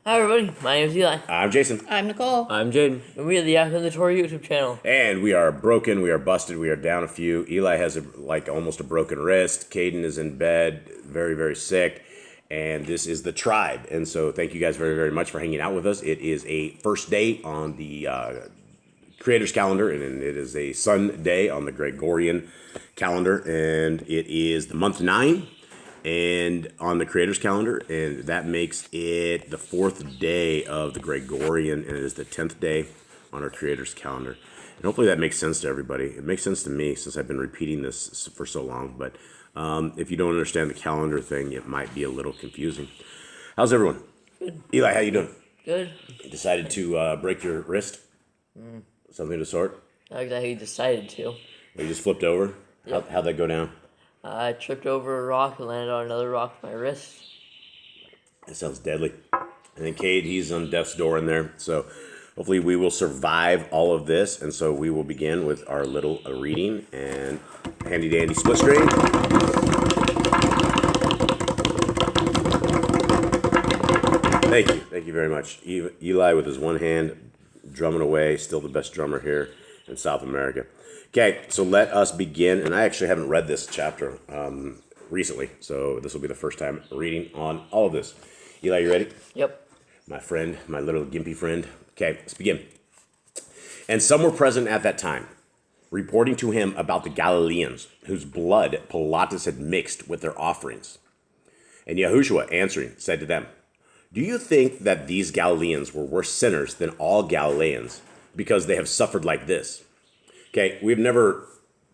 Hi everybody, my name is Eli. I'm Jason. I'm Nicole. I'm Jaden. And we are the Yahushua the Torah YouTube channel. And we are broken, we are busted, we are down a few. Eli has almost a broken wrist. Caden is in bed, very, very sick. And this is the tribe. And so thank you guys very, very much for hanging out with us. It is a first day on the Creator's calendar, and it is a sun day on the Gregorian calendar. And it is the month 9 and on the Creator's calendar, and that makes it the 4th day of the Gregorian, and it is the 10th day on our Creator's calendar. And hopefully that makes sense to everybody. It makes sense to me since I've been repeating this for so long, but if you don't understand the calendar thing, it might be a little confusing. How's everyone? Good. Eli, how you doing? Good. You decided to break your wrist? Something of the sort? Not exactly he decided to. Or you just flipped over? Yep. How'd that go down? I tripped over a rock and landed on another rock with my wrist. That sounds deadly. And then Cade, he's on death's door in there. So hopefully we will survive all of this. And so we will begin with our little reading and handy dandy split screen. Thank you. Thank you very much. Eli with his one hand drumming away, still the best drummer here in South America. Okay, so let us begin. And I actually haven't read this chapter recently, so this will be the first time reading on all of this. Eli, you ready? Yep. My friend, my little gimpy friend. Okay, let's begin. And some were present at that time, reporting to him about the Galileans, whose blood Pilatus had mixed with their offerings. And Yahushua, answering, said to them, "Do you think that these Galileans were worse sinners than all Galileans, because they have suffered like this?" Okay, we've never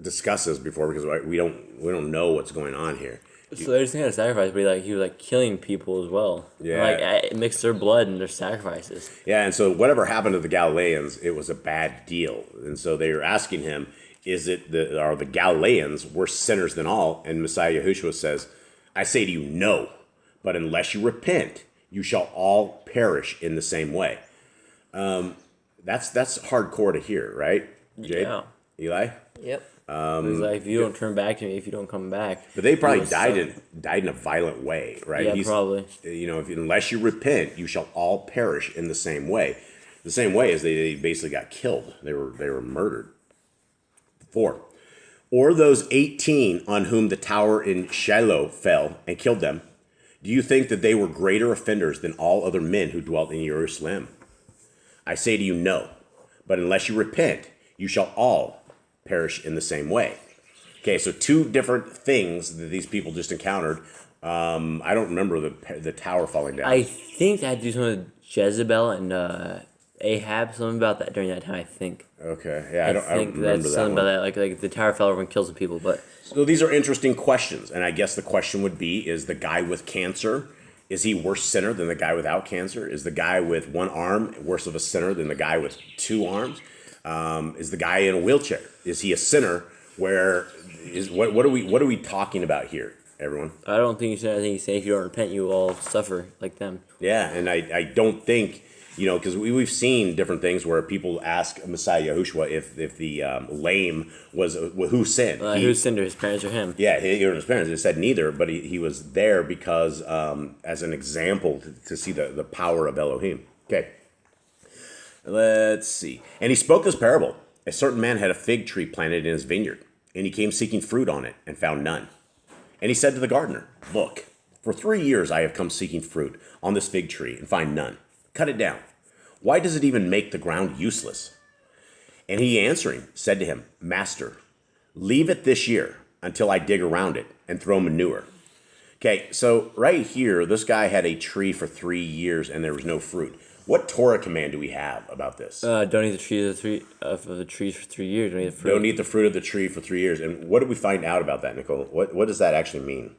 discussed this before because we don't know what's going on here. So they're just gonna sacrifice, but he was killing people as well. Yeah. It mixed their blood and their sacrifices. Yeah, and so whatever happened to the Galileans, it was a bad deal. And so they were asking him, are the Galileans worse sinners than all? And Messiah Yahushua says, "I say to you, no, but unless you repent, you shall all perish in the same way." That's hardcore to hear, right? Jade? Yeah. Eli? Yep. He's if you don't turn back to me, if you don't come back. But they probably died in a violent way, right? Yeah, probably. Unless you repent, you shall all perish in the same way. The same way as they basically got killed. They were murdered. 4. Or those 18 on whom the tower in Shiloh fell and killed them, do you think that they were greater offenders than all other men who dwelt in Jerusalem? I say to you, no. But unless you repent, you shall all perish in the same way. Okay, so 2 different things that these people just encountered. I don't remember the tower falling down. I think that had to do something with Jezebel and Ahab, something about that during that time, I think. Okay, yeah, I don't remember that's that something one. about that, like the tower fell over and killed some people, but... So these are interesting questions, and I guess the question would be, is the guy with cancer, is he worse sinner than the guy without cancer? Is the guy with 1 arm worse of a sinner than the guy with 2 arms? Is the guy in a wheelchair? Is he a sinner? What are we talking about here, everyone? I don't think he's saying. I think he's saying if you don't repent, you will all suffer like them. Yeah, and I don't think, because we've seen different things where people ask Messiah Yahushua if the lame was who sinned. Who sinned, his parents or him? Yeah, he or his parents. They said neither, but he was there because as an example to see the power of Elohim. Okay. Let's see. And he spoke this parable. A certain man had a fig tree planted in his vineyard, and he came seeking fruit on it and found none. And he said to the gardener, "Look, for 3 years I have come seeking fruit on this fig tree and find none. Cut it down. Why does it even make the ground useless?" And he answering said to him, "Master, leave it this year until I dig around it and throw manure." Okay, so right here, this guy had a tree for 3 years and there was no fruit. What Torah command do we have about this? Don't eat the trees for 3 years. Don't eat the fruit. Don't eat the fruit of the tree for 3 years. And what did we find out about that, Nicole? What does that actually mean?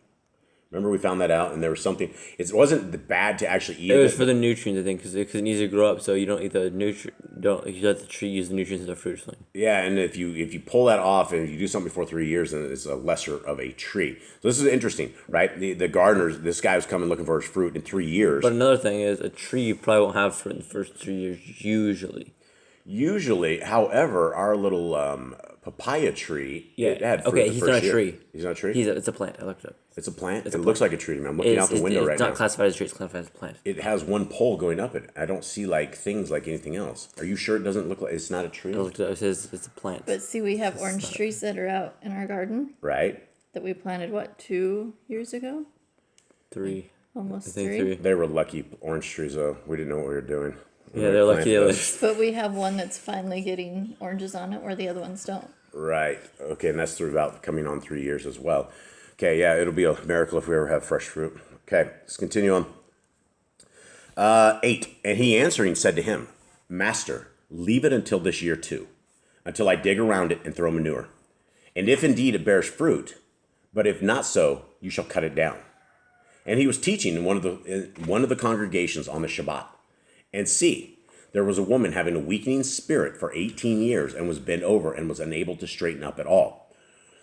Remember we found that out, and there was something. It wasn't bad to actually eat it. It was for the nutrients, I think, because it needs to grow up. So you don't eat the you let the tree use the nutrients of the fruit or something. Yeah, and if you pull that off and you do something before 3 years, then it's a lesser of a tree. So this is interesting, right? The gardeners, this guy was coming looking for his fruit in 3 years. But another thing is, a tree you probably won't have fruit in the first 3 years usually. Usually, however, our little papaya tree, it had fruit Okay, the he's first not a year. tree. He's not a tree? It's a plant. I looked it up. It's a plant. It's It a looks like a tree to me. I'm looking out the window right It's not now. classified as a tree. It's classified as a plant. It has one pole going up it. I don't see like things like anything else. Are you sure it doesn't look like it's not a tree? I looked it up. It says it's a plant. But see, we have orange trees that are out in our garden Right. that we planted, 2 years ago? 3. Almost I think 3. 3. They were lucky orange trees though. We didn't know what we were doing. Yeah, they're lucky. But we have one that's finally getting oranges on it where the other ones don't. Right. Okay, and that's throughout coming on 3 years as well. Okay, yeah, it'll be a miracle if we ever have fresh fruit. Okay, let's continue on. 8. And he answering said to him, Master, leave it until this year too, until I dig around it and throw manure. And if indeed it bears fruit, but if not so, you shall cut it down. And he was teaching in one of the congregations on the Shabbat. And see, there was a woman having a weakening spirit for 18 years and was bent over and was unable to straighten up at all.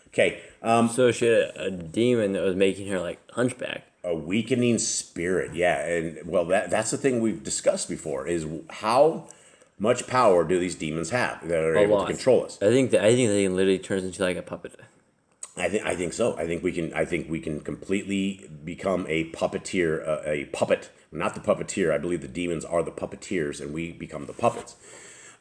Okay, So she had a demon that was making her like hunchback. a weakening spirit, yeah, and well, that's the thing we've discussed before is how much power do these demons have that are able to control us? I think the thing literally turns into like a puppet. I think so. I think we can completely become a puppeteer, a puppet, not the puppeteer. I believe the demons are the puppeteers, and we become the puppets.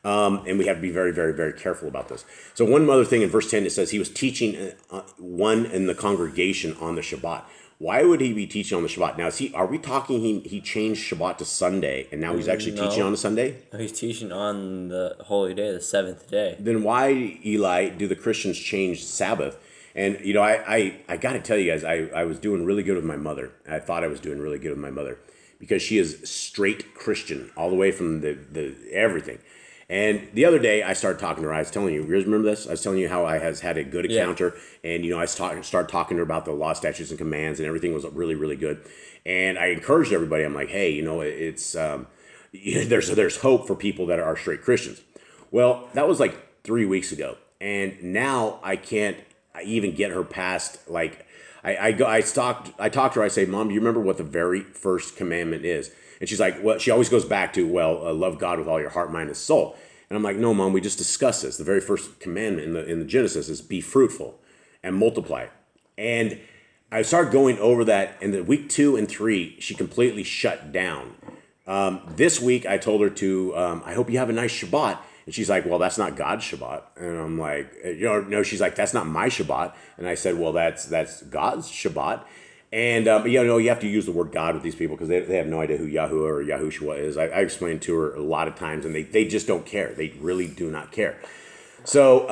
And we have to be very, very, very careful about this. So one other thing in verse 10, it says he was teaching one in the congregation on the Shabbat. Why would he be teaching on the Shabbat? Now, are we talking he changed Shabbat to Sunday, and now he's actually teaching on a Sunday? No, he's teaching on the holy day, the 7th day. Then why, Eli, do the Christians change Sabbath? And, you know, I got to tell you guys, I was doing really good with my mother. I thought I was doing really good with my mother because she is straight Christian all the way from the everything. And the other day, I started talking to her. I was telling you guys remember this? I was telling you how I has had a good encounter. Yeah. And, you know, I started talking to her about the law, statutes, and commands, and everything was really, really good. And I encouraged everybody. I'm like, hey, you know, it's there's hope for people that are straight Christians. Well, that was like 3 weeks ago. And now I can't even get her past, like, I talked to her. I say, Mom, do you remember what the very first commandment is? And she's like, well, she always goes back to, love God with all your heart, mind, and soul. And I'm like, no, Mom, we just discussed this. The very first commandment in the Genesis is be fruitful and multiply. And I started going over that, and then week 2 and 3, she completely shut down. This week, I told her to, I hope you have a nice Shabbat. And she's like, well, that's not God's Shabbat. And I'm like, no, she's like, that's not my Shabbat. And I said, well, that's God's Shabbat. And, you have to use the word God with these people because they have no idea who Yahuwah or Yahushua is. I explained to her a lot of times, and they just don't care. They really do not care. So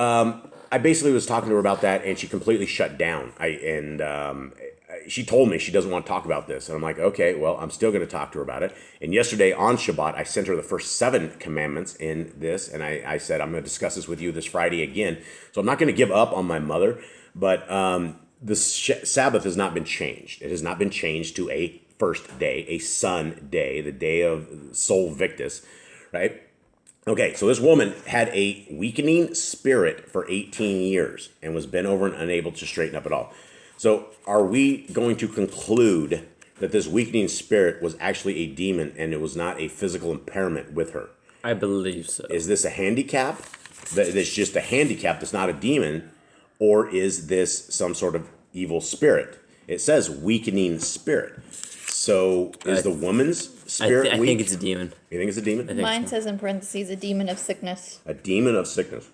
I basically was talking to her about that, and she completely shut down. She told me she doesn't want to talk about this. And I'm like, okay, well, I'm still going to talk to her about it. And yesterday on Shabbat, I sent her the first 7 commandments in this. And I said, I'm going to discuss this with you this Friday again. So I'm not going to give up on my mother, but the Sabbath has not been changed. It has not been changed to a first day, a sun day, the day of Sol Victus, right? Okay, so this woman had a weakening spirit for 18 years and was bent over and unable to straighten up at all. So are we going to conclude that this weakening spirit was actually a demon and it was not a physical impairment with her? I believe so. Is this a handicap? That's just a handicap that's not a demon? Or is this some sort of evil spirit? It says weakening spirit. So is the woman's spirit I weak? think it's a demon. You think it's a demon? Mine says in parentheses, a demon of sickness. A demon of sickness.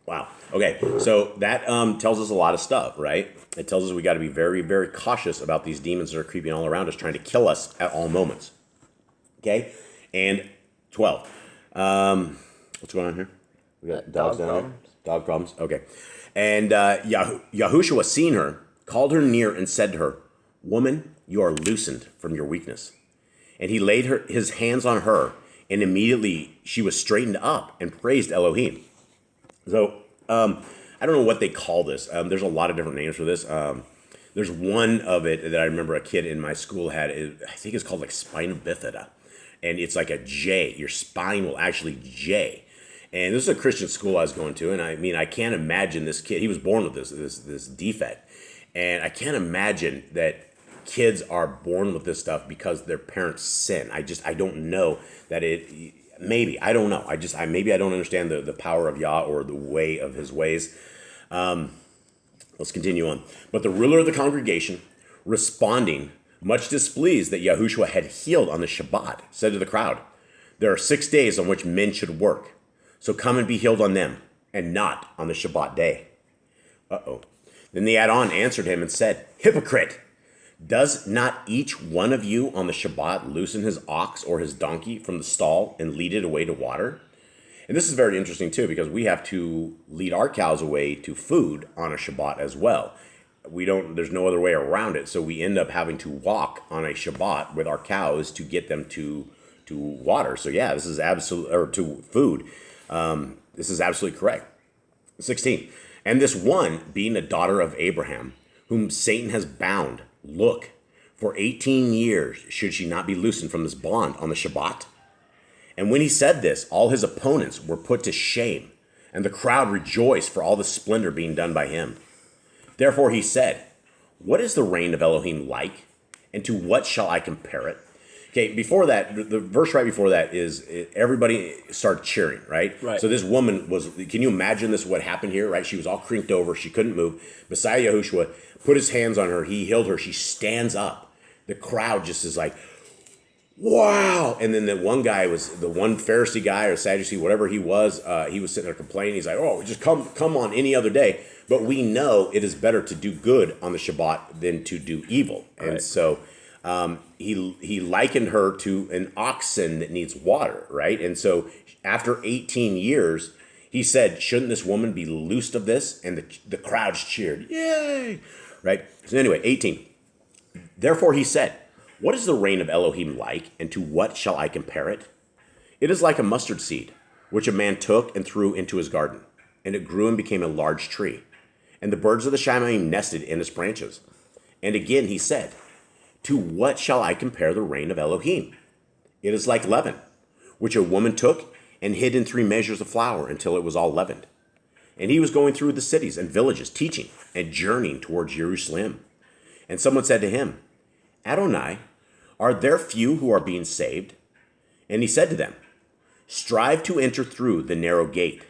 Wow. Okay, so that tells us a lot of stuff, right? It tells us we got to be very, very cautious about these demons that are creeping all around us, trying to kill us at all moments. Okay? And 12. What's going on here? We got dogs down there? Dog problems. Okay. And Yahushua, seeing her, called her near and said to her, Woman, you are loosened from your weakness. And he laid his hands on her, and immediately she was straightened up and praised Elohim. So, I don't know what they call this. There's a lot of different names for this. There's one of it that I remember a kid in my school had. I think it's called like spina bifida. And it's like a J. Your spine will actually J. And this is a Christian school I was going to. And I mean, I can't imagine this kid. He was born with this defect. And I can't imagine that kids are born with this stuff because their parents sin. I don't know that it... Maybe. I don't know. Maybe I don't understand the power of Yah or the way of his ways. Let's Let's continue on. But the ruler of the congregation, responding, much displeased that Yahushua had healed on the Shabbat, said to the crowd, there are 6 days on which men should work. So come and be healed on them, and not on the Shabbat day. Then the add-on answered him and said, hypocrite! Does not each one of you on the Shabbat loosen his ox or his donkey from the stall and lead it away to water? And this is very interesting too, because we have to lead our cows away to food on a Shabbat as well. There's no other way around it. So we end up having to walk on a Shabbat with our cows to get them to water. So yeah, this is to food. This is absolutely correct. 16. And this one, being a daughter of Abraham, whom Satan has bound, look, for 18 years should she not be loosened from this bond on the Shabbat? And when he said this, all his opponents were put to shame, and the crowd rejoiced for all the splendor being done by him. Therefore he said, what is the reign of Elohim like, and to what shall I compare it? Okay, before that, the verse right before that is everybody started cheering, right? Right. So this woman can you imagine this, what happened here, right? She was all crinked over. She couldn't move. Messiah Yahushua put his hands on her. He healed her. She stands up. The crowd just is like, wow. And then the one Pharisee guy or Sadducee, whatever he was sitting there complaining. He's like, oh, just come on any other day. But we know it is better to do good on the Shabbat than to do evil. And right. so he likened her to an oxen that needs water, right? And so after 18 years, he said, shouldn't this woman be loosed of this? And the crowds cheered, yay, right? So anyway, 18. Therefore he said, what is the reign of Elohim like, and to what shall I compare it? It is like a mustard seed, which a man took and threw into his garden, and it grew and became a large tree. And the birds of the Shamayim nested in its branches. And again he said, to what shall I compare the reign of Elohim? It is like leaven, which a woman took and hid in 3 measures of flour until it was all leavened. And he was going through the cities and villages, teaching and journeying towards Jerusalem. And someone said to him, Adonai, are there few who are being saved? And he said to them, strive to enter through the narrow gate,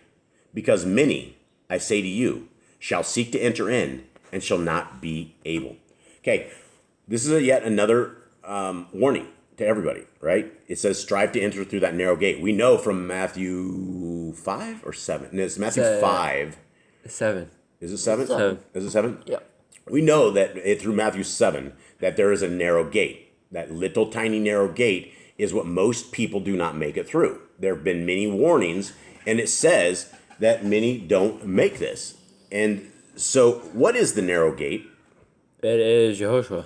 because many, I say to you, shall seek to enter in and shall not be able. Okay, this is yet another warning to everybody, right? It says strive to enter through that narrow gate. We know from Matthew 5 or 7. No, it's Matthew 5. 7. Is it 7? 7. Is it 7? Yep. We know that through Matthew 7 that there is a narrow gate. That little tiny narrow gate is what most people do not make it through. There have been many warnings, and it says that many don't make this. And so what is the narrow gate? It is Yahushua.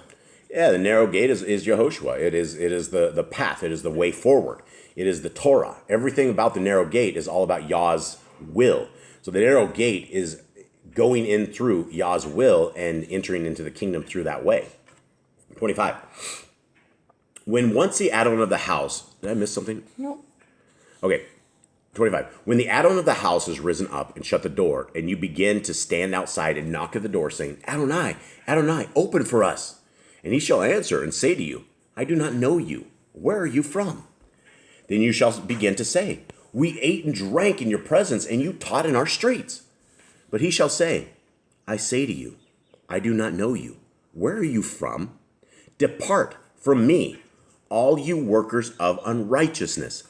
Yeah, the narrow gate is Yahushua. It is the path. It is the way forward. It is the Torah. Everything about the narrow gate is all about Yah's will. So the narrow gate is going in through Yah's will and entering into the kingdom through that way. 25. When once the add-on of the house... Did I miss something? No. Okay. 25. When the add-on of the house is risen up and shut the door, and you begin to stand outside and knock at the door, saying, Adonai, Adonai, open for us. And he shall answer and say to you, I do not know you. Where are you from? Then you shall begin to say, we ate and drank in your presence, and you taught in our streets. But he shall say, I say to you, I do not know you. Where are you from? Depart from me, all you workers of unrighteousness.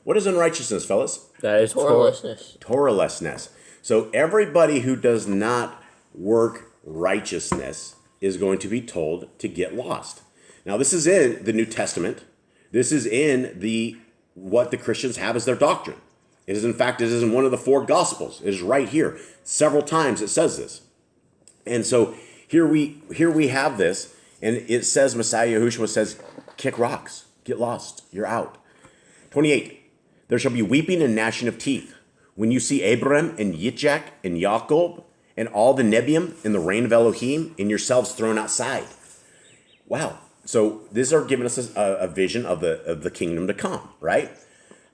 What is unrighteousness, fellas? That is Torahlessness. Torahlessness. So everybody who does not work righteousness is going to be told to get lost. Now, this is in the New Testament. This is in what the Christians have as their doctrine. It is, in fact, it is in one of the 4 Gospels. It is right here. Several times it says this. And so here we have this, and it says, Messiah Yahushua says, kick rocks, get lost, you're out. 28. There shall be weeping and gnashing of teeth when you see Abraham and Yitzchak and Jacob and all the Nebiim in the reign of Elohim and yourselves thrown outside. Wow. So these are giving us a vision of the kingdom to come, right?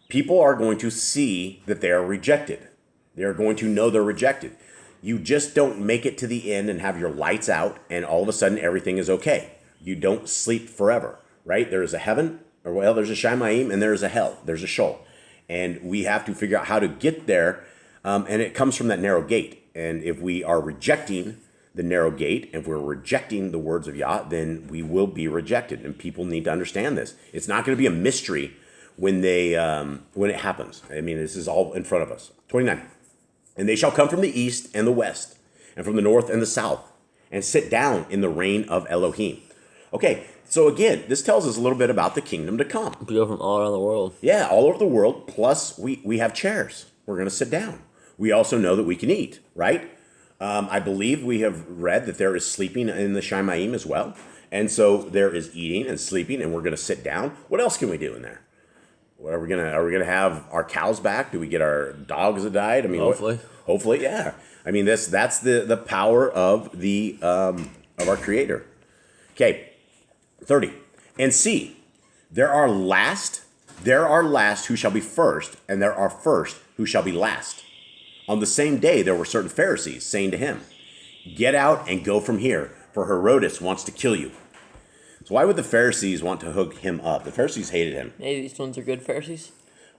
People are going to see that they are rejected. They are going to know they're rejected. You just don't make it to the end and have your lights out and all of a sudden everything is okay. You don't sleep forever, right? There is a heaven, there's a Shamayim and there's a hell. There's a Sheol. And we have to figure out how to get there. And it comes from that narrow gate. And if we are rejecting the narrow gate. If we're rejecting the words of Yah, then we will be rejected. And people need to understand this. It's not going to be a mystery when it happens. I mean, this is all in front of us. 29. And they shall come from the east and the west, and from the north and the south, and sit down in the reign of Elohim. Okay, so again, this tells us a little bit about the kingdom to come. People from all around the world. Yeah, all over the world, plus we have chairs. We're going to sit down. We also know that we can eat, right? I believe we have read that there is sleeping in the Shemaim as well. And so there is eating and sleeping, and we're going to sit down. What else can we do in there? What are we gonna have our cows back? Do we get our dogs that died? I mean, Hopefully. Hopefully, yeah. I mean, that's the power of of our Creator. Okay, 30. And see, there are last who shall be first, and there are first who shall be last. On the same day, there were certain Pharisees saying to him, "Get out and go from here, for Herodes wants to kill you." So why would the Pharisees want to hook him up? The Pharisees hated him. Maybe these ones are good Pharisees.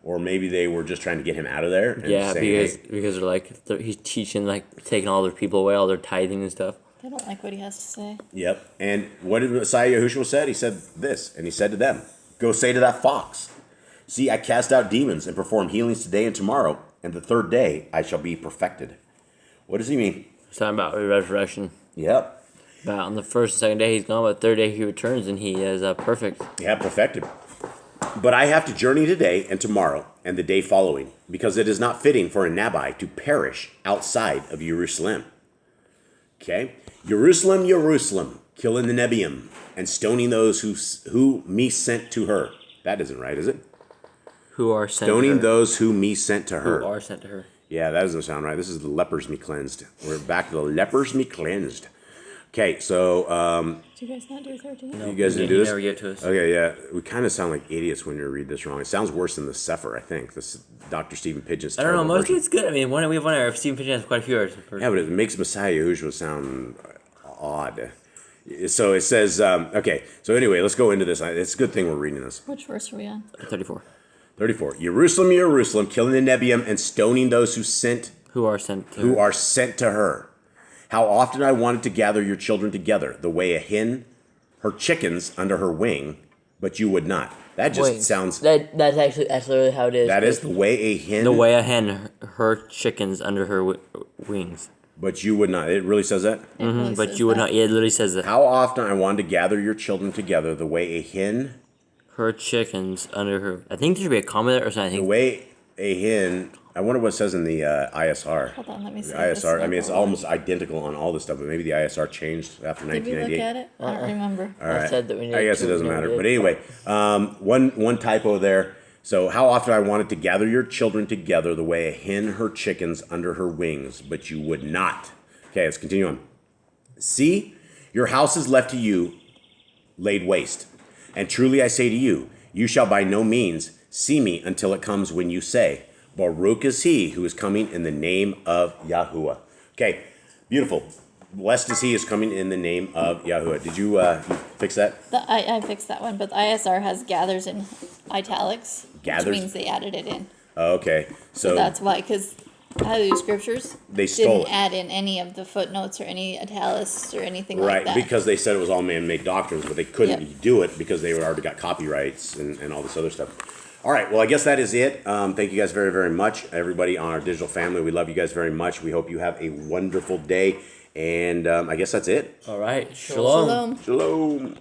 Or maybe they were just trying to get him out of there. And Yeah, saying, because they're like he's teaching, like taking all their people away, all their tithing and stuff. They don't like what he has to say. Yep. And what did Messiah Yahushua said? He said this, and he said to them, "Go say to that fox, see, I cast out demons and perform healings today and tomorrow, and the third day I shall be perfected." What does he mean? He's talking about resurrection. Yep. But on the first and second day he's gone, but the third day he returns and he is perfect. Yeah, perfected. But I have to journey today and tomorrow and the day following, because it is not fitting for a Nabai to perish outside of Jerusalem. Okay? Jerusalem, Jerusalem, killing the Nebiim and stoning those who me sent to her. That isn't right, is it? Who are sent Stoning to her. those who me sent to her. Who are sent to her. Yeah, that doesn't sound right. This is the lepers me cleansed. We're back to the lepers me cleansed. Okay, so Did you guys not do 13? you guys didn't do He this? never get to us. Okay, yeah. We kind of sound like idiots when you read this wrong. It sounds worse than the Sefer, I think. This is Dr. Stephen Pidgeon's I don't know. terrible Mostly version. it's good. I mean, we have one error. Stephen Pidgeon has quite a few errors. Yeah, but it makes Messiah Yahushua sound odd. So it says, okay, so anyway, let's go into this. It's a good thing we're reading this. Which verse are we on? 34. 34. Jerusalem, Jerusalem, killing the Nebiim and stoning those who Who are sent to who her. are sent to her. How often I wanted to gather your children together, the way a hen her chickens under her wing, but you would not. That just Wings. sounds. That's literally how it is. That is the way a hen. The way a hen her chickens under her wings. But you would not. It really says that. It really But says you would that. not. Yeah, it literally says that. How often I wanted to gather your children together, the way a hen, Her chickens under her. I think there should be a comma there or something. I the think. way a hen. I wonder what it says in the ISR. Hold on, let me see. The if this ISR. I mean, it's number almost identical on all this stuff, but maybe the ISR changed after Did we look 1998. at it? I don't remember. All right. I said that we I guess it needed doesn't to, matter. we But never anyway, one typo there. So how often I wanted to gather your children together the way a hen her chickens under her wings, but you would not. Okay, let's continue on. See, your house is left to you laid waste. And truly I say to you, you shall by no means see me until it comes when you say, Baruch is he who is coming in the name of Yahuwah. Okay, beautiful. Blessed is he is coming in the name of Yahuwah. Did you fix that? I fixed that one, but the ISR has gathers in italics, Gathers? which means they added it in. Oh, okay, So that's why, because Hallelujah Scriptures They stole didn't it. add in any of the footnotes or any italics or anything like right, that. because they said it was all man-made doctrines, but they couldn't Yep. do it because they already got copyrights and all this other stuff. All right, well, I guess that is it. Thank you guys very, very much, everybody on our digital family. We love you guys very much. We hope you have a wonderful day, and I guess that's it. All right. Shalom. Shalom. Shalom.